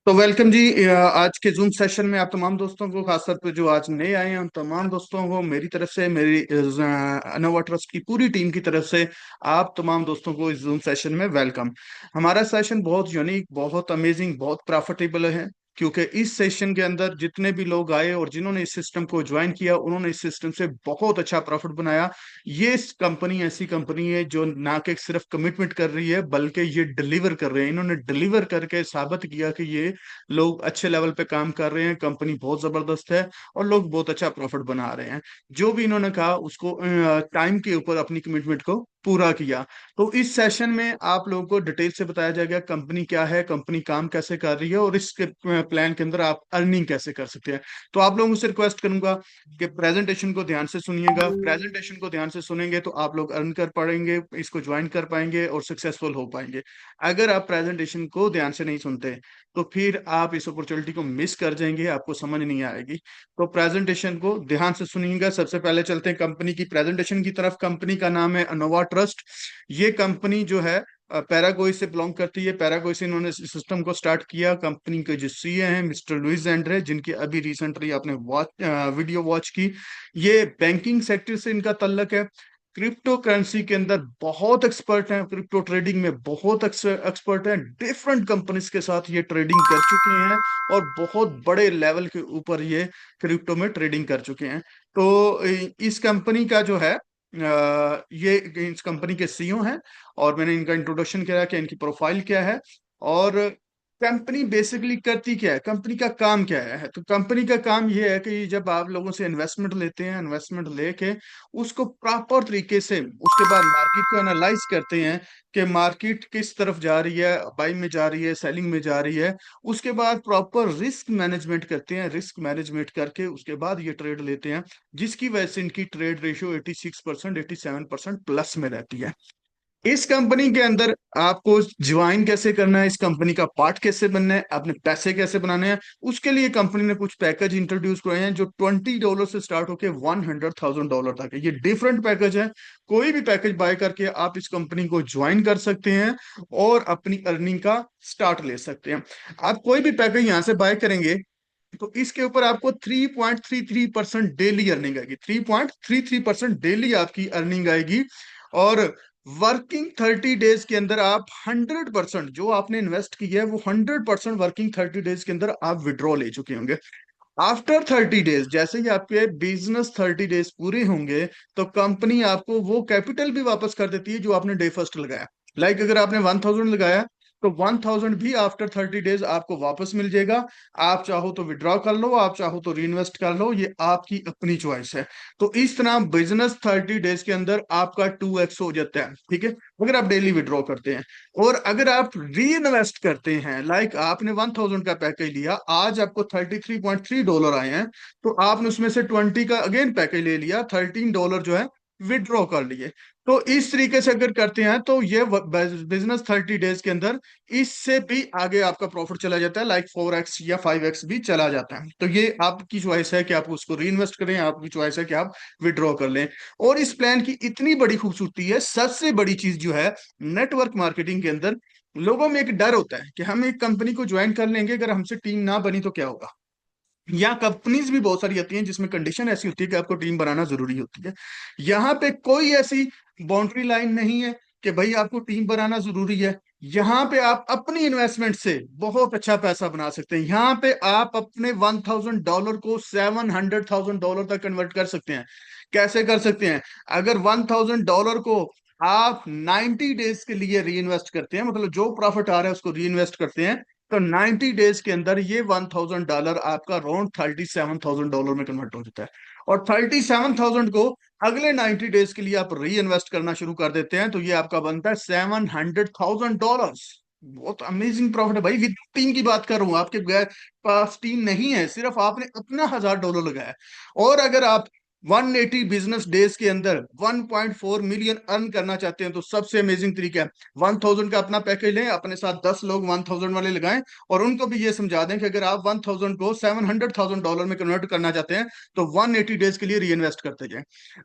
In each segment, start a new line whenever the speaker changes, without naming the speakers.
तो वेलकम जी। आज के जूम सेशन में आप तमाम दोस्तों को, खासतौर पे जो आज नए आए हैं उन तमाम दोस्तों को मेरी तरफ से, मेरी अनोवा ट्रस्ट की पूरी टीम की तरफ से आप तमाम दोस्तों को इस जूम सेशन में वेलकम। हमारा सेशन बहुत यूनिक, बहुत अमेजिंग, बहुत प्रॉफिटेबल है, क्योंकि इस सेशन के अंदर जितने भी लोग आए और जिन्होंने इस सिस्टम को ज्वाइन किया उन्होंने इस सिस्टम से बहुत अच्छा प्रॉफिट बनाया। ये कंपनी ऐसी कंपनी है जो ना कि सिर्फ कमिटमेंट कर रही है बल्कि ये डिलीवर कर रहे हैं। इन्होंने डिलीवर करके साबित किया कि ये लोग अच्छे लेवल पे काम कर रहे हैं, कंपनी बहुत जबरदस्त है और लोग बहुत अच्छा प्रॉफिट बना रहे हैं। जो भी इन्होंने कहा उसको टाइम के ऊपर अपनी कमिटमेंट को पूरा किया। तो इस सेशन में आप लोगों को डिटेल से बताया जाएगा कंपनी क्या है, कंपनी काम कैसे कर रही है और इसके प्लान के अंदर आप अर्निंग कैसे कर सकते हैं। तो आप लोगों से रिक्वेस्ट करूंगा कि प्रेजेंटेशन को ध्यान से सुनिएगा। प्रेजेंटेशन को ध्यान से सुनेंगे तो आप लोग अर्न कर पाएंगे, इसको ज्वाइन कर पाएंगे और सक्सेसफुल हो पाएंगे। अगर आप प्रेजेंटेशन को ध्यान से नहीं सुनते तो फिर आप इस अपॉर्चुनिटी को मिस कर जाएंगे, आपको समझ नहीं आएगी। तो प्रेजेंटेशन को ध्यान से सुनिएगा। सबसे पहले चलते हैं कंपनी की प्रेजेंटेशन की तरफ। कंपनी का नाम है अनोवा ट्रस्ट। ये कंपनी जो है पैरागोई से बिलोंग करती है। पैरागोई से इन्होंने सिस्टम को स्टार्ट किया। कंपनी के जो सीईओ हैं मिस्टर लुइस एंड्रे, जिनकी अभी रिसेंटली आपने वीडियो वॉच की। ये बैंकिंग सेक्टर से इनका तल्लक है। क्रिप्टो करेंसी के अंदर बहुत एक्सपर्ट हैं, क्रिप्टो ट्रेडिंग में बहुत एक्सपर्ट हैं। डिफरेंट कंपनीज के साथ ये ट्रेडिंग कर चुके हैं और बहुत बड़े लेवल के ऊपर ये क्रिप्टो में ट्रेडिंग कर चुके हैं। तो इस कंपनी का जो है ये इस कंपनी के सीईओ हैं और मैंने इनका इंट्रोडक्शन किया कि इनकी प्रोफाइल क्या है और कंपनी बेसिकली करती क्या है, कंपनी का काम क्या है। तो कंपनी का काम ये है कि जब आप लोगों से इन्वेस्टमेंट लेते हैं, इन्वेस्टमेंट लेके उसको प्रॉपर तरीके से उसके बाद मार्केट को एनालाइज करते हैं कि मार्केट किस तरफ जा रही है, बाइंग में जा रही है, सेलिंग में जा रही है। उसके बाद प्रॉपर रिस्क मैनेजमेंट करते हैं। रिस्क मैनेजमेंट करके उसके बाद ये ट्रेड लेते हैं, जिसकी वजह से इनकी ट्रेड रेशियो 86%, 87% प्लस में रहती है। इस कंपनी के अंदर आपको ज्वाइन कैसे करना है, इस कंपनी का पार्ट कैसे बनना है, अपने पैसे कैसे बनाने हैं, उसके लिए कंपनी ने कुछ पैकेज इंट्रोड्यूस कराए हैं जो $20 से स्टार्ट होकर $100,000 तक है। ये डिफरेंट पैकेज है। कोई भी पैकेज बाय करके आप इस कंपनी को ज्वाइन कर सकते हैं और अपनी अर्निंग का स्टार्ट ले सकते हैं। आप कोई भी पैकेज यहां से बाय करेंगे तो इसके ऊपर आपको 3.33% डेली अर्निंग आएगी। 3.33% डेली आपकी अर्निंग आएगी। और वर्किंग 30 डेज के अंदर आप 100% जो आपने इन्वेस्ट किया है वो 100% वर्किंग 30 डेज के अंदर आप विड्रॉ ले चुके होंगे। आफ्टर 30 डेज, जैसे ही आपके बिजनेस 30 डेज पूरे होंगे तो कंपनी आपको वो कैपिटल भी वापस कर देती है जो आपने डे फर्स्ट लगाया। अगर आपने 1000 लगाया तो 1000 भी आफ्टर 30 डेज आपको वापस मिल जाएगा। आप चाहो तो विड्रॉ कर लो, आप चाहो तो री इन्वेस्ट कर लो, ये आपकी अपनी चॉइस है। तो इस तरह बिजनेस 30 डेज के अंदर आपका 2x हो जाता है, ठीक है, अगर आप डेली विड्रॉ करते हैं। और अगर आप री इन्वेस्ट करते हैं, आपने 1000 का पैकेज लिया, आज आपको $33.3 आए हैं, तो आपने उसमें से 20 का अगेन पैकेज ले लिया, $13 जो है विड्रॉ कर लिए। तो इस तरीके से अगर करते हैं तो ये बिजनेस 30 डेज के अंदर इससे भी आगे आपका प्रॉफिट चला जाता है, 4x या 5x भी चला जाता है। तो ये आपकी चॉइस है कि आप उसको री इन्वेस्ट करें, आपकी चॉइस है कि आप विड्रॉ कर लें। और इस प्लान की इतनी बड़ी खूबसूरती है, सबसे बड़ी चीज जो है, नेटवर्क मार्केटिंग के अंदर लोगों में एक डर होता है कि हम एक कंपनी को ज्वाइन कर लेंगे, अगर हमसे टीम ना बनी तो क्या होगा। या कंपनीज भी बहुत सारी आती हैं जिसमें कंडीशन ऐसी होती है कि आपको टीम बनाना जरूरी होती है। यहाँ पे कोई ऐसी बाउंड्री लाइन नहीं है कि भाई आपको टीम बनाना जरूरी है। यहाँ पे आप अपनी इन्वेस्टमेंट से बहुत अच्छा पैसा बना सकते हैं। यहाँ पे आप अपने $1000 को $700,000 तक कन्वर्ट कर सकते हैं। कैसे कर सकते हैं? अगर $1000 को आप 90 डेज के लिए री इन्वेस्ट करते हैं, मतलब जो प्रॉफिट आ रहा है उसको री इन्वेस्ट करते हैं, तो 90 डेज के अंदर ये $1000 आपका अराउंड $37,000 में कन्वर्ट हो जाता है। और 37,000 को अगले 90 डेज के लिए आप री इन्वेस्ट करना शुरू कर देते हैं तो ये आपका बनता है $700,000। बहुत अमेजिंग प्रॉफिट है भाई। विद टीम की बात कर रहा हूं, आपके पास टीम नहीं है, सिर्फ आपने अपना $1000 लगाया। और अगर आप 180 बिजनेस डेज के अंदर 1.4 मिलियन अर्न करना चाहते हैं तो सबसे अमेजिंग तरीका है, 1000 का अपना पैकेज लें, अपने साथ 10 लोग 1000 वाले लगाएं और उनको भी ये समझा दें कि अगर आप 1000 को $700,000 में कन्वर्ट करना चाहते हैं तो 180 डेज के लिए री इन्वेस्ट करते जाएं।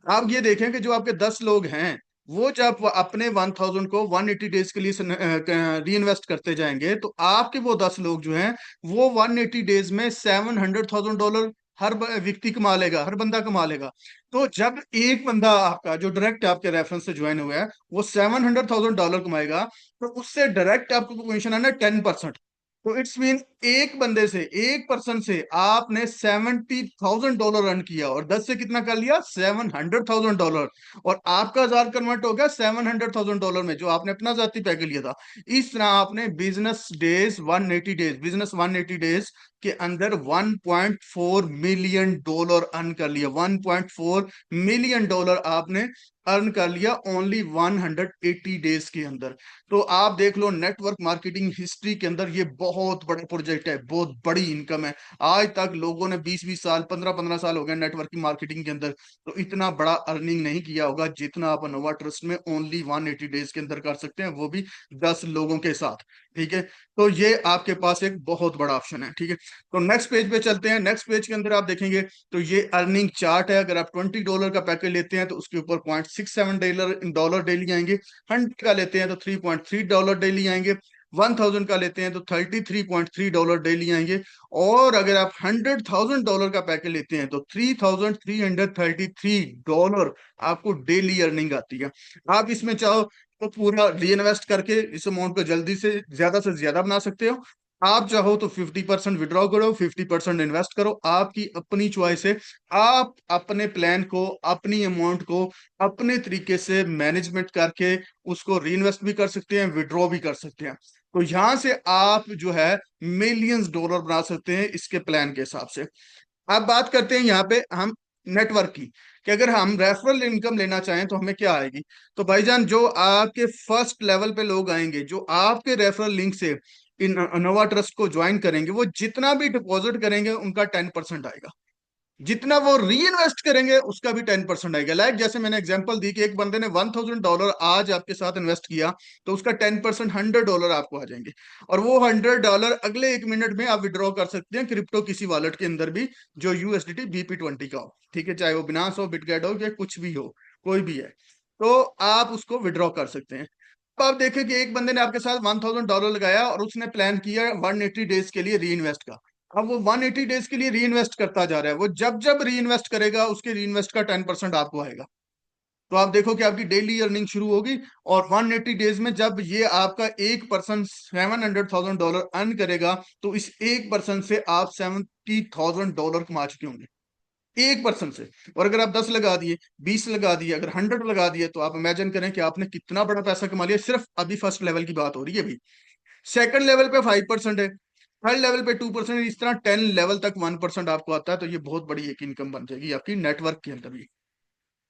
आप ये देखें कि जो आपके 10 लोग हैं वो जब वो अपने 1000 को 180 डेज के लिए री इन्वेस्ट करते जाएंगे, तो आपके वो 10 लोग जो हैं वो 180 डेज में $700,000 हर व्यक्ति कमा लेगा, हर बंदा कमा लेगा। तो जब एक बंदा आपका जो डायरेक्ट आपके रेफरेंस से ज्वाइन हुआ है वो $700,000 कमाएगा, तो उससे डायरेक्ट आपको कमीशन आना 10%। तो इट्स मीन एक बंदे से, एक पर्सन से आपने $70,000 अर्न किया, और 10 से कितना कर लिया, $700,000। और आपका 1000 कन्वर्ट हो गया $700,000 में, जो आपने अपना जाती पैकेज लिया था। इस तरह आपने बिजनेस 180 डेज के अंदर $1.4 मिलियन अर्न कर लिया। $1.4 मिलियन आपने अर्न कर लिया ओनली 180 डेज के अंदर। तो आप देख लो, नेटवर्क मार्केटिंग हिस्ट्री के अंदर ये बहुत बड़ा प्रोजेक्ट है, बहुत बड़ी इनकम है। आज तक लोगों ने 20-20 साल, 15-15 साल हो गए नेटवर्किंग मार्केटिंग के अंदर, तो इतना बड़ा अर्निंग नहीं किया होगा जितना आप नोवा ट्रस्ट में ओनली 180 डेज के अंदर कर सकते हैं, वो भी 10 लोगों के साथ। ठीक है, तो ये आपके पास एक बहुत बड़ा ऑप्शन है। ठीक है, तो नेक्स्ट पेज पे चलते हैं। नेक्स्ट पेज के अंदर आप देखेंगे तो ये अर्निंग चार्ट है। अगर आप $20 का पैकेज लेते हैं तो उसके ऊपर $0.67 डेली आएंगे। 100 का लेते हैं तो $3.3 डेली आएंगे। 1000 का लेते हैं तो $33.3 डेली आएंगे। और अगर आप $100,000 का पैकेज लेते हैं तो $3,333 आपको डेली अर्निंग आती है। आप इसमें चाहो तो पूरा री इन्वेस्ट करके इस अमाउंट को जल्दी से ज्यादा बना सकते हो। आप चाहो तो 50% विड्रॉ करो, 50% इन्वेस्ट करो, आपकी अपनी चॉइस है। आप अपने प्लान को, अपनी अमाउंट को अपने तरीके से मैनेजमेंट करके उसको री इन्वेस्ट भी कर सकते हैं, विड्रॉ भी कर सकते हैं। तो यहां से आप जो है मिलियंस डॉलर बना सकते हैं इसके प्लान के हिसाब से। अब बात करते हैं यहाँ पे हम नेटवर्क की, कि अगर हम रेफरल इनकम लेना चाहें तो हमें क्या आएगी। तो भाईजान, जो आपके फर्स्ट लेवल पे लोग आएंगे, जो आपके रेफरल लिंक से इन नोवा ट्रस्ट को ज्वाइन करेंगे, वो जितना भी डिपॉजिट करेंगे उनका 10% आएगा। जितना वो री इन्वेस्ट करेंगे उसका भी 10% आएगा। लाइक जैसे मैंने एग्जांपल दी कि एक बंदे ने $1000 आज आपके साथ इन्वेस्ट किया, तो उसका 10% $100 आपको आ जाएंगे। और वो $100 अगले 1 मिनट में आप विड्रॉ कर सकते हैं क्रिप्टो किसी वॉलेट के अंदर भी, जो यूएसडीटी BP20 का हो। ठीक है, चाहे वो बिनास हो, बिटगेट हो, या कुछ भी हो, कोई भी है, तो आप उसको विड्रॉ कर सकते हैं। अब आप देखें कि एक बंदे ने आपके साथ $1000 लगाया और उसने प्लान किया 180 डेज के लिए री इन्वेस्ट का। अब वो 180 डेज के लिए री इन्वेस्ट करता जा रहा है। वो जब जब री इन्वेस्ट करेगा उसके री इन्वेस्ट का 10% आपको आएगा। तो आप देखो कि आपकी डेली अर्निंग शुरू होगी। और 180 डेज में जब ये आपका एक पर्सन $700,000 अर्न करेगा, तो इस एक पर्सन से आप $70,000 कमा चुके होंगे, एक पर्सन से। और अगर आप 10 लगा दिए, 20 लगा दिए, अगर 100 लगा दिए, तो आप इमेजिन करें कि आपने कितना बड़ा पैसा कमा लिया। सिर्फ अभी फर्स्ट लेवल की बात हो रही है अभी। सेकंड लेवल पे 5% है, थर्ड लेवल पे 2%, इस तरह 10 लेवल तक 1% आपको आता है। तो ये बहुत बड़ी एक इनकम बन जाएगी आपकी नेटवर्क के अंदर भी।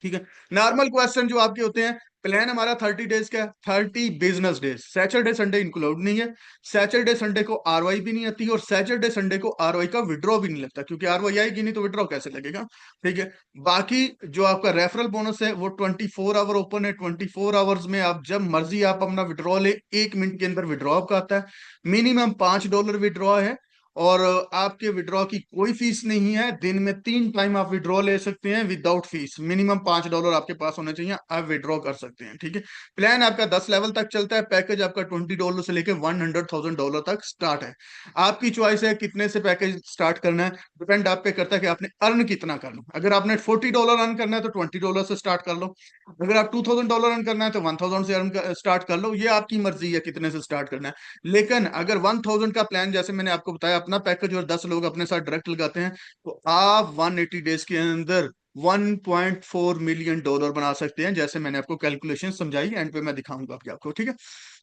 ठीक है, नॉर्मल क्वेश्चन जो आपके होते हैं, प्लान हमारा 30 डेज का है, 30 business days, Saturday Sunday include नहीं है। सैटरडे संडे को आरवाई भी नहीं आती, और सैटरडे संडे को आरवाई का विड्रॉ भी नहीं लगता, क्योंकि आरवाई आएगी नहीं तो विड्रॉ कैसे लगेगा। ठीक है, बाकी जो आपका रेफरल बोनस है वो 24 आवर ओपन है। 24 आवर्स में आप जब मर्जी आप अपना विड्रॉ ले, 1 मिनट के अंदर विड्रॉ आपका आता है। मिनिमम $5 विड्रॉ है। और आपके विड्रॉ की कोई फीस नहीं है। दिन में 3 टाइम आप विड्रॉ ले सकते हैं विदाउट फीस। मिनिमम $5 आपके पास होने चाहिए, आप विड्रॉ कर सकते हैं। ठीक है, प्लान आपका 10 लेवल तक चलता है। पैकेज आपका $20 से लेकर $100,000 तक स्टार्ट है। आपकी चॉइस है कितने से पैकेज स्टार्ट करना है, डिपेंड आप पे करता है कि आपने अर्न कितना करना है। अगर आपने $40 अर्न करना है तो $20 से स्टार्ट कर लो। अगर आप $2000 अर्न करना है तो 1000 से अर्न स्टार्ट कर लो। ये आपकी मर्जी है कितने से स्टार्ट करना है। लेकिन अगर 1000 का प्लान, जैसे मैंने आपको बताया, अपना पैकेज और 10 लोग अपने साथ डायरेक्ट लगाते हैं, तो आप 180 डेज के अंदर $1.4 मिलियन बना सकते हैं, जैसे मैंने आपको कैलकुलेशन समझाई। एंड पे मैं दिखाऊंगा आपके आपको। ठीक है,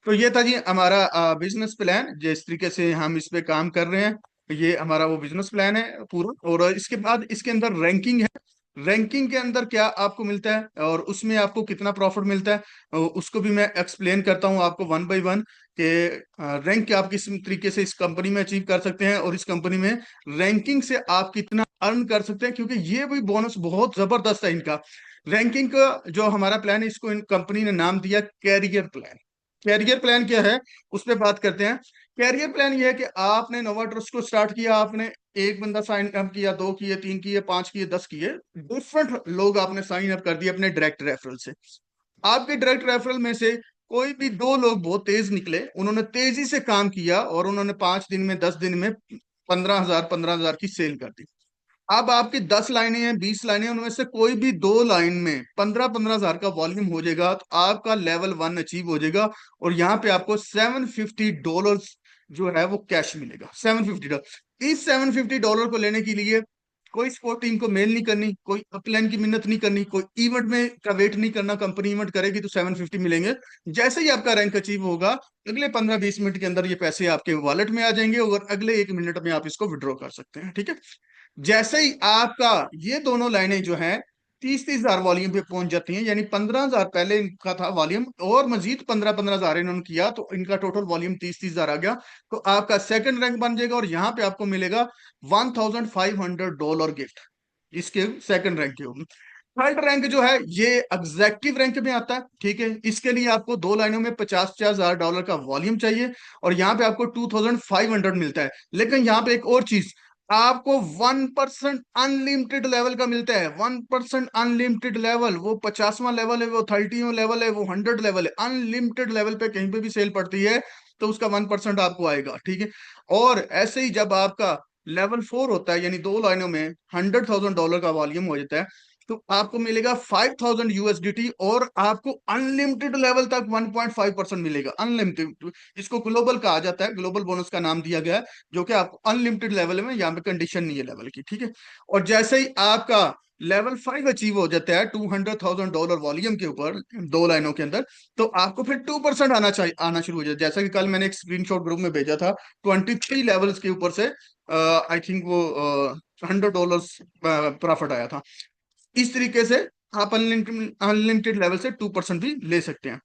तो ये था जी हमारा बिजनेस प्लान, जिस तरीके से हम इस पे काम कर रहे हैं। ये हमारा वो बिजनेस प्लान है पूरा। और इसके बाद इसके अंदर रैंकिंग है। रैंकिंग के अंदर क्या आपको मिलता है और उसमें आपको कितना प्रॉफिट मिलता है, उसको भी मैं एक्सप्लेन करता हूँ आपको वन बाय वन, कि रैंक आप किस तरीके से इस कंपनी में अचीव कर सकते हैं, और इस कंपनी में रैंकिंग से आप कितना अर्न कर सकते हैं, क्योंकि ये भी बोनस बहुत जबरदस्त है इनका। रैंकिंग का जो हमारा प्लान है, इसको इन कंपनी ने नाम दिया कैरियर प्लान। कैरियर प्लान क्या है, उस पर बात करते हैं। कैरियर प्लान ये है कि आपने नोवा ट्रस्ट को स्टार्ट किया, आपने एक बंदा साइन अप किया, 2 किए, 3 किए, 5 किए, 10 किए, डिफरेंट लोग आपने साइन अप कर दिए अपने डायरेक्ट रेफरल से। आपके डायरेक्ट रेफरल में से कोई भी दो लोग बहुत तेज निकले, उन्होंने तेजी से काम किया और उन्होंने 5 दिन में 10 दिन में 15,000 की सेल कर दी। अब आपकी 10 लाइनें हैं, 20 लाइनें, उनमें से कोई भी दो लाइन में 15-15 हजार का वॉल्यूम हो जाएगा तो आपका लेवल 1 अचीव हो जाएगा। और यहाँ पे आपको $750 जो है वो कैश मिलेगा, $750। इस $750 को लेने के लिए कोई स्पोर्ट टीम को मेल नहीं करनी, कोई अपलाइन की मिन्नत नहीं करनी, कोई इवेंट में का वेट नहीं करना, कंपनी इवेंट करेगी तो 750 मिलेंगे। जैसे ही आपका रैंक अचीव होगा, अगले 15-20 मिनट के अंदर ये पैसे आपके वॉलेट में आ जाएंगे और अगले 1 मिनट में आप इसको विड्रॉ कर सकते हैं। ठीक है। जैसे ही आपका ये दोनों लाइनें जो हैं 30-30 हजार वॉल्यूम पे पहुंच जाती हैं, यानी 15,000 पहले इनका था वॉल्यूम और मजीद 15-15 हजार इन्होंने किया तो इनका टोटल वॉल्यूम 30-30 हजार आ गया, तो आपका सेकंड रैंक बन जाएगा और यहाँ पे आपको मिलेगा $1,500 गिफ्ट इसके सेकंड रैंक के ऊपर। थर्ड रैंक जो है ये एग्जेक्टिव रैंक में आता है। ठीक है, इसके लिए आपको दो लाइनों में 50-50 हजार का वॉल्यूम चाहिए और यहाँ पे आपको 2,500 मिलता है। लेकिन यहाँ पे एक और चीज, आपको 1% अनलिमिटेड लेवल का मिलता है। 1% अनलिमिटेड लेवल, वो 50वां लेवल है, वो 30वां लेवल है, वो 100 लेवल है। अनलिमिटेड लेवल पे कहीं पे भी सेल पड़ती है तो उसका 1% आपको आएगा। ठीक है। और ऐसे ही जब आपका लेवल 4 होता है, यानी दो लाइनों में $100,000 का वॉल्यूम हो जाता है, तो आपको मिलेगा 5,000 USDT और आपको अनलिमिटेड लेवल तक 1.5% मिलेगा। अनलिमिटेड, इसको ग्लोबल कहा जाता है, ग्लोबल बोनस का नाम दिया गया है, जो कि आपको अनलिमिटेड लेवल में, यहाँ पे कंडीशन नहीं है लेवल की। ठीक है। और जैसे ही आपका लेवल 5 अचीव हो जाता है $200,000 वॉल्यूम के ऊपर दो लाइनों के अंदर, तो आपको फिर 2% आना चाहिए, आना शुरू हो जाता है। जैसा कि कल मैंने एक स्क्रीनशॉट ग्रुप में भेजा था, 23 लेवल्स के ऊपर से आई थिंक वो $100 प्रॉफिट आया था। इस तरीके से आप अनलिमिटेड अनलिमिटेड लेवल से 2% भी ले सकते हैं।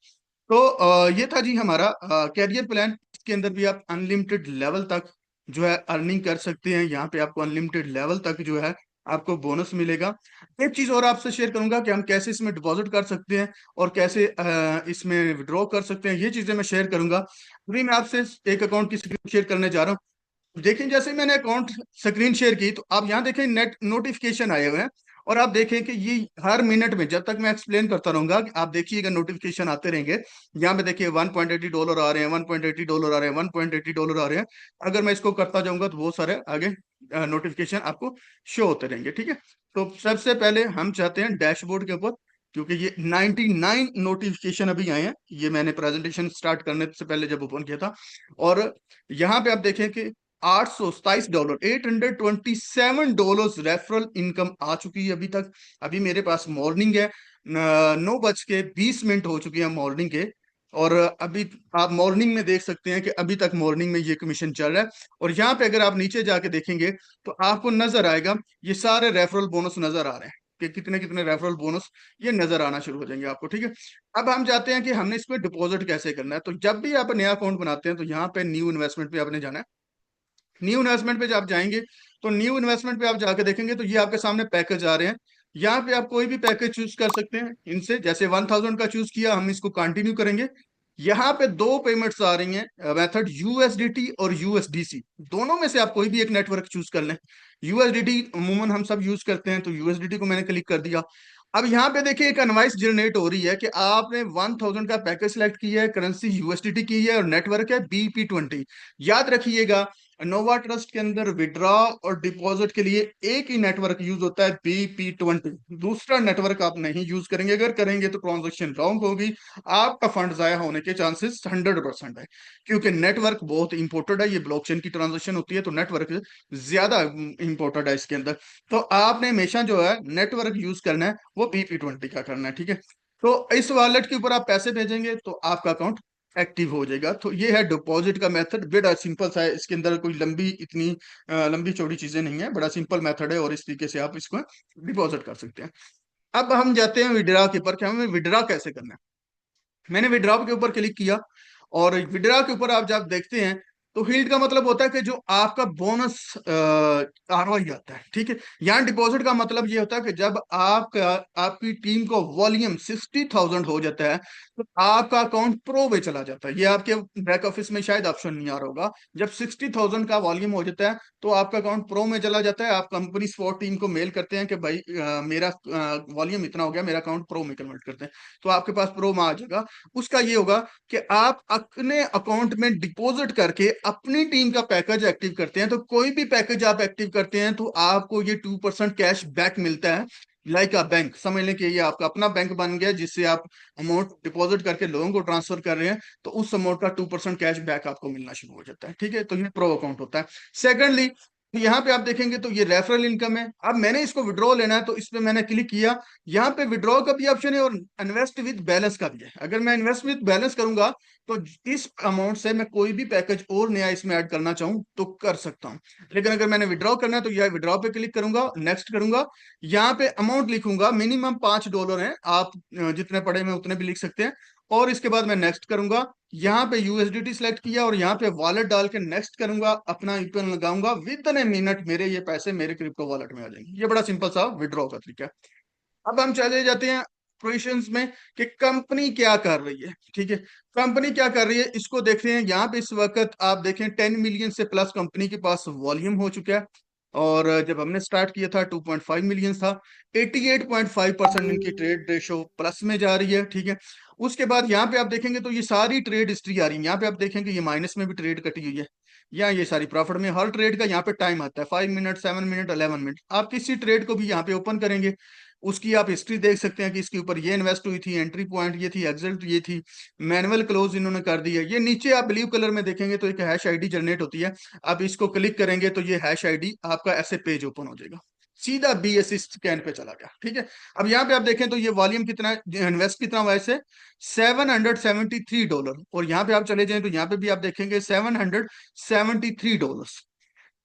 तो ये था जी हमारा कैरियर प्लान। इसके अंदर भी आप अनलिमिटेड लेवल तक जो है अर्निंग कर सकते हैं। यहाँ पे आपको अनलिमिटेड लेवल तक जो है आपको बोनस मिलेगा। एक चीज और आपसे शेयर करूंगा कि हम कैसे इसमें डिपॉजिट कर सकते हैं और कैसे इसमें विड्रॉ कर सकते हैं, ये चीजें मैं शेयर करूंगा। अभी मैं आपसे एक अकाउंट की स्क्रीन शेयर करने जा रहा हूँ। देखिए, जैसे ही मैंने अकाउंट स्क्रीन शेयर की तो आप यहाँ देखें नेट नोटिफिकेशन आए हुए हैं और आप देखें कि ये हर मिनट में, जब तक मैं एक्सप्लेन करता रहूंगा, कि आप देखिएगा नोटिफिकेशन आते रहेंगे। यहाँ पे देखिए $1.80 आ रहे हैं, $1.80 आ रहे हैं, $1.80 आ रहे हैं। अगर मैं इसको करता जाऊंगा तो बहुत सारे आगे नोटिफिकेशन आपको शो होते रहेंगे। ठीक है। तो सबसे पहले हम चाहते हैं डैशबोर्ड के ऊपर, क्योंकि ये 99 नोटिफिकेशन अभी आए हैं, ये मैंने प्रेजेंटेशन स्टार्ट करने से पहले जब ओपन किया था। और यहाँ पे आप देखें कि $827, $827 रेफरल इनकम आ चुकी है अभी तक। अभी मेरे पास मॉर्निंग है, 9:20 हो चुकी है मॉर्निंग के। और अभी आप मॉर्निंग में देख सकते हैं कि अभी तक मॉर्निंग में ये कमीशन चल रहा है। और यहाँ पे अगर आप नीचे जाके देखेंगे तो आपको नजर आएगा, ये सारे रेफरल बोनस नजर आ रहे हैं कि कितने कितने रेफरल बोनस ये नजर आना शुरू हो जाएंगे आपको। ठीक है। अब हम चाहते हैं कि हमने इसमें डिपॉजिट कैसे करना है। तो जब भी आप नया अकाउंट बनाते हैं तो यहाँ पे न्यू इन्वेस्टमेंट पे आपने जाना है। न्यू इन्वेस्टमेंट पे जब आप जाएंगे तो न्यू इन्वेस्टमेंट पे आप जाके देखेंगे तो ये आपके सामने पैकेज आ रहे हैं। यहाँ पे आप कोई भी पैकेज चूज कर सकते हैं इनसे। जैसे 1,000 का चूज किया, हम इसको कंटिन्यू करेंगे। यहाँ पे दो पेमेंट्स आ रही हैं मेथड, USDT और USDC। दोनों में से आप कोई भी एक नेटवर्क चूज कर लें। USDT अमूमन हम सब यूज करते हैं तो USDT को मैंने क्लिक कर दिया। अब यहाँ पे देखिए एक इनवॉइस जनरेट हो रही है कि आपने 1,000 का पैकेज सेलेक्ट किया है, करेंसी USDT की है और नेटवर्क है BP20। याद रखिएगा, नोवा ट्रस्ट के अंदर विड्रॉ और डिपॉजिट के लिए एक ही नेटवर्क यूज होता है, BP20। दूसरा नेटवर्क आप नहीं यूज करेंगे, अगर करेंगे तो ट्रांजेक्शन रॉन्ग होगी, आपका फंड जाया होने के चांसेस 100% है। क्योंकि नेटवर्क बहुत इंपॉर्टेंट है, ये ब्लॉकचेन की ट्रांजेक्शन होती है तो नेटवर्क ज्यादा इंपॉर्टेंट है इसके अंदर। तो आपने हमेशा जो है नेटवर्क यूज करना है वो BP20 का करना है। ठीक है। तो इस वॉलेट के ऊपर आप पैसे भेजेंगे तो आपका अकाउंट एक्टिव हो जाएगा। तो ये है डिपॉजिट का मेथड, बड़ा सिंपल सा है। इसके अंदर कोई लंबी इतनी लंबी चौड़ी चीजें नहीं है, बड़ा सिंपल मेथड है और इस तरीके से आप इसको डिपॉजिट कर सकते हैं। अब हम जाते हैं विड्रा के ऊपर कि हमें विड्रा कैसे करना है। मैंने विड्रा के ऊपर क्लिक किया और विड्रा के ऊपर आप जब देखते हैं तो हील्ड का मतलब होता है कि जो आपका बोनस आरओआई आता है, ठीक है। यहाँ डिपॉजिट का मतलब ये होता है कि जब आपका आपकी टीम को वॉल्यूम 60,000 हो जाता है तो आपका अकाउंट प्रो में चला जाता है। ये आपके बैक ऑफिस में शायद ऑप्शन नहीं आ रहा होगा। जब 60,000 का वॉल्यूम हो जाता है तो आपका अकाउंट प्रो में चला जाता है। आप कंपनी सपोर्ट टीम को मेल करते हैं कि भाई मेरा वॉल्यूम इतना हो गया, मेरा अकाउंट प्रो में कन्वर्ट करते हैं, तो आपके पास प्रो में आ जाएगा। उसका ये होगा कि आप अपने अकाउंट में डिपॉजिट करके अपनी टीम का पैकेज एक्टिव करते हैं। तो कोई भी पैकेज आप एक्टिव करते हैं तो आपको ये 2% कैश बैक मिलता है। लाइक अ बैंक, समझ लें कि ये आपका अपना बैंक बन गया जिससे आप अमाउंट डिपॉजिट करके लोगों को ट्रांसफर कर रहे हैं, तो उस अमाउंट का 2% कैश बैक आपको मिलना शुरू हो जाता है, ठीक है। तो ये प्रो अकाउंट होता है। सेकेंडली, यहाँ पे आप देखेंगे तो ये रेफरल इनकम है। अब मैंने इसको विड्रॉ लेना है तो इस पे मैंने क्लिक किया। यहाँ पे विड्रॉ का भी ऑप्शन है और इन्वेस्ट विद बैलेंस का भी है। अगर मैं इन्वेस्ट विद बैलेंस करूंगा तो इस अमाउंट से मैं कोई भी पैकेज और नया इसमें ऐड करना चाहूँ तो कर सकता हूँ। लेकिन अगर मैंने विड्रॉ करना है तो यह विड्रॉ पे क्लिक करूंगा, नेक्स्ट करूंगा। यहाँ पे अमाउंट लिखूंगा, मिनिमम $5 है, आप जितने पड़े में उतने भी लिख सकते हैं। और इसके बाद मैं नेक्स्ट करूंगा। यहाँ पे यूएसडीटी सेलेक्ट किया और यहाँ पे वॉलेट डाल के नेक्स्ट करूंगा, अपना यूपीएन लगाऊंगा, विद इन ए मिनट मेरे ये पैसे मेरे क्रिप्टो वॉलेट में आ जाएंगे। ये बड़ा सिंपल सा विड्रॉ का तरीका है। अब हम चले जाते हैं ऑपरेशंस में कि कंपनी क्या कर रही है, ठीक है। कंपनी क्या कर रही है इसको देखते हैं। यहाँ पे इस वक्त आप देखें 10 मिलियन से प्लस कंपनी के पास वॉल्यूम हो चुका है। और जब हमने स्टार्ट किया था 2.5 मिलियन था। 88.5% इनकी ट्रेड रेशो प्लस में जा रही है, ठीक है। उसके बाद यहाँ पे आप देखेंगे तो ये सारी ट्रेड हिस्ट्री आ रही है। यहाँ पे आप देखेंगे ये माइनस में भी ट्रेड कटी हुई है, या ये सारी प्रॉफिट में। हर ट्रेड का यहाँ पे टाइम आता है, 5 मिनट, 7 मिनट, 11 मिनट। आप किसी ट्रेड को भी यहाँ पे ओपन करेंगे, उसकी आप हिस्ट्री देख सकते हैं कि इसके ऊपर ये इन्वेस्ट हुई थी, एंट्री पॉइंट ये थी, एग्जिट ये थी, मैनुअल क्लोज इन्होंने कर दी है। ये नीचे आप ब्लू कलर में देखेंगे तो एक हैश आईडी जनरेट होती है। आप इसको क्लिक करेंगे तो ये हैश आईडी आपका ऐसे पेज ओपन हो जाएगा, सीधा बीएससी स्कैन पे चला गया, ठीक है। अब यहाँ पे आप देखें तो ये वॉल्यूम कितना इन्वेस्ट कितना हुआ है इसे, $773। और यहाँ पे आप चले जाएं तो यहाँ पे भी आप देखेंगे $773।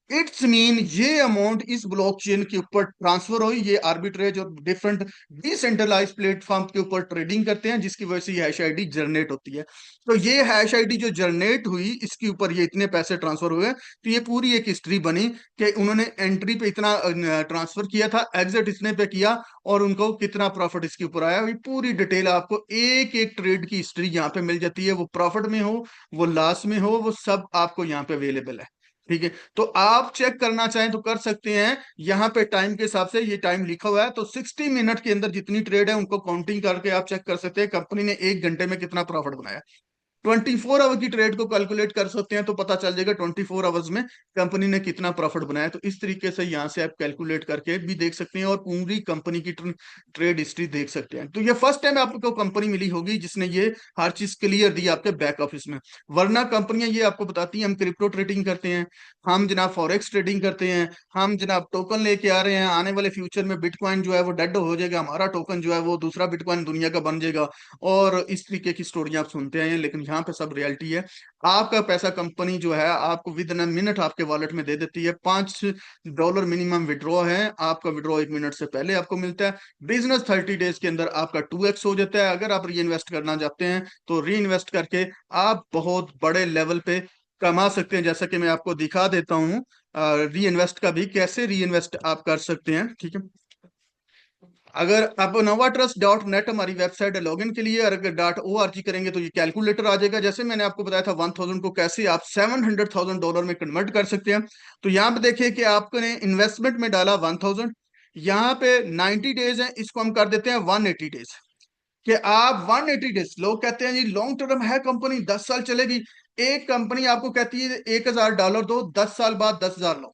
इट्स मीन ये अमाउंट इस ब्लॉकचेन के ऊपर ट्रांसफर हुई। ये आर्बिट्रेज और डिफरेंट डिसेंट्रलाइज प्लेटफॉर्म के ऊपर ट्रेडिंग करते हैं, जिसकी वजह से ये हैश आईडी जनरेट होती है। तो ये हैश आईडी जो जनरेट हुई इसके ऊपर ये इतने पैसे ट्रांसफर हुए। तो ये पूरी एक हिस्ट्री बनी कि उन्होंने एंट्री पे इतना ट्रांसफर किया था, एग्जिट इतने पे किया, और उनको कितना प्रॉफिट इसके ऊपर आया। ये पूरी डिटेल आपको एक एक ट्रेड की हिस्ट्री यहाँ पे मिल जाती है। वो प्रॉफिट में हो, वो लॉस में हो, वो सब आपको यहाँ पे अवेलेबल है, ठीक है। तो आप चेक करना चाहें तो कर सकते हैं। यहाँ पे टाइम के हिसाब से ये टाइम लिखा हुआ है, तो 60 मिनट के अंदर जितनी ट्रेड है उनको काउंटिंग करके आप चेक कर सकते हैं कंपनी ने 1 घंटे में कितना प्रॉफिट बनाया। 24 आवर की ट्रेड को कैलकुलेट कर सकते हैं तो पता चल जाएगा 24 आवर्स में कंपनी ने कितना प्रॉफिट बनाया। तो इस तरीके से यहाँ से आप कैलकुलेट करके भी देख सकते हैं और पूरी कंपनी की ट्रेड हिस्ट्री देख सकते हैं। तो ये फर्स्ट टाइम आपको कंपनी मिली होगी जिसने ये हर चीज क्लियर दी आपके बैक ऑफिस में। वरना कंपनियां ये आपको बताती हैं हम क्रिप्टो ट्रेडिंग करते हैं, हम जनाब फॉरेक्स ट्रेडिंग करते हैं, हम जनाब टोकन लेके आ रहे हैं, आने वाले फ्यूचर में बिटकॉइन जो है वो डेड हो जाएगा, हमारा टोकन जो है वो दूसरा बिटकॉइन दुनिया का बन जाएगा। और इस तरीके की स्टोरियां आप सुनते हैं, लेकिन यहाँ पे सब रियलिटी है। आपका पैसा कंपनी जो है आपको विद इन मिनट आपके वॉलेट में दे देती है। $5 मिनिमम विड्रॉ है, आपका विड्रॉ 1 मिनट से पहले आपको मिलता है। बिजनेस 30 डेज के अंदर आपका 2x हो जाता है। अगर आप री इन्वेस्ट करना चाहते हैं तो री इन्वेस्ट करके आप बहुत बड़े लेवल पे कमा सकते हैं। जैसा कि मैं आपको दिखा देता हूँ री इन्वेस्ट का भी, कैसे री इन्वेस्ट आप कर सकते हैं, ठीक है। अगर आप NovaTrust.net हमारी वेबसाइट है लॉगिन के लिए, और अगर .org करेंगे तो ये कैलकुलेटर आ जाएगा। जैसे मैंने आपको बताया था 1000 को कैसे आप $700,000 में कन्वर्ट कर सकते हैं। तो यहाँ पे देखिए कि आपने इन्वेस्टमेंट में डाला 1000, यहाँ पे 90 डेज है, इसको हम कर देते हैं 180 डेज। कि आप 180 डेज, लोग कहते हैं जी लॉन्ग टर्म है कंपनी 10 साल चलेगी। एक कंपनी आपको कहती है $1000 दो, 10 साल बाद 10,000 लो।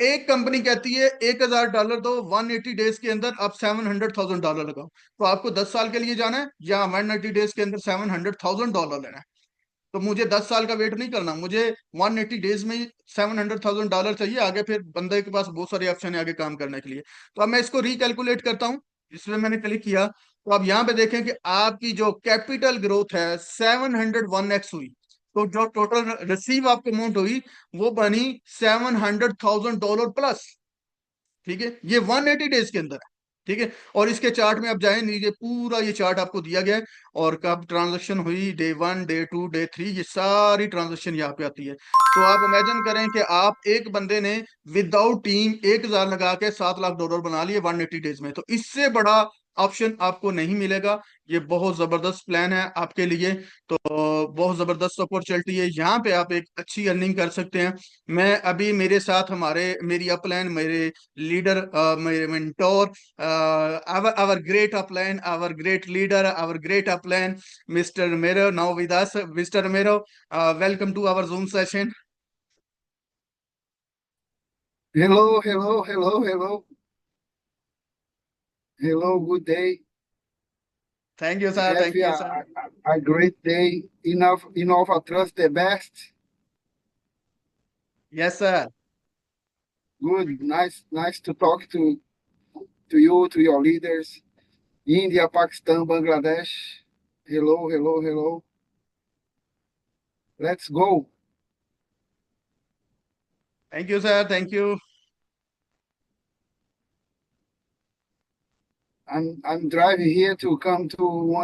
एक कंपनी कहती है $1000 दो, 180 डेज के अंदर आप $700,000 लगाओ। तो आपको 10 साल के लिए जाना है या 180 डेज के अंदर $700,000 लेना है। तो मुझे 10 साल का वेट नहीं करना, मुझे 180 डेज में ही $700,000 चाहिए। आगे फिर बंदे के पास बहुत सारे ऑप्शन है आगे काम करने के लिए। तो अब मैं इसको रिकैलकुलेट करता हूँ। इसमें मैंने क्लिक किया तो अब यहाँ पे देखें कि आपकी जो कैपिटल ग्रोथ है 701x हुई। तो जो टोटल रिसीव आपको अमाउंट हुई वो बनी $700,000 प्लस, ठीक है। ये 180 डेज के अंदर है। ठीक है। और इसके चार्ट में आप जाए नीचे, पूरा ये चार्ट आपको दिया गया है, और कब ट्रांजेक्शन हुई, डे 1, डे 2, डे 3, ये सारी ट्रांजेक्शन यहाँ पे आती है। तो आप इमेजिन करें कि आप एक बंदे ने विदाउट टीम 1,000 लगा के $7 लाख बना लिए 180 डेज में, तो इससे बड़ा ऑप्शन आपको नहीं मिलेगा। ये बहुत जबरदस्त प्लान है आपके लिए। तो बहुत जबरदस्त अपॉर्चुनिटी है, यहाँ पे आप एक अच्छी अर्निंग कर सकते हैं। मैं अभी मेरे साथ हमारे मेरी अपलाइन, मेरे लीडर, मेरे mentor, our great upline, our great leader, our great upline, Mr. Mero, now with us. Mr. Mero, welcome to our Zoom session.
Hello, hello, hello, hello. Hello, good day.
Thank you, sir.
Have
Thank you, sir.
a great day. Enough, trust the best.
Yes, sir.
Good, nice to talk to you, to your leaders. India, Pakistan, Bangladesh. Hello, hello, hello. Let's go.
Thank you, sir. Thank you.
I'm driving here to come to one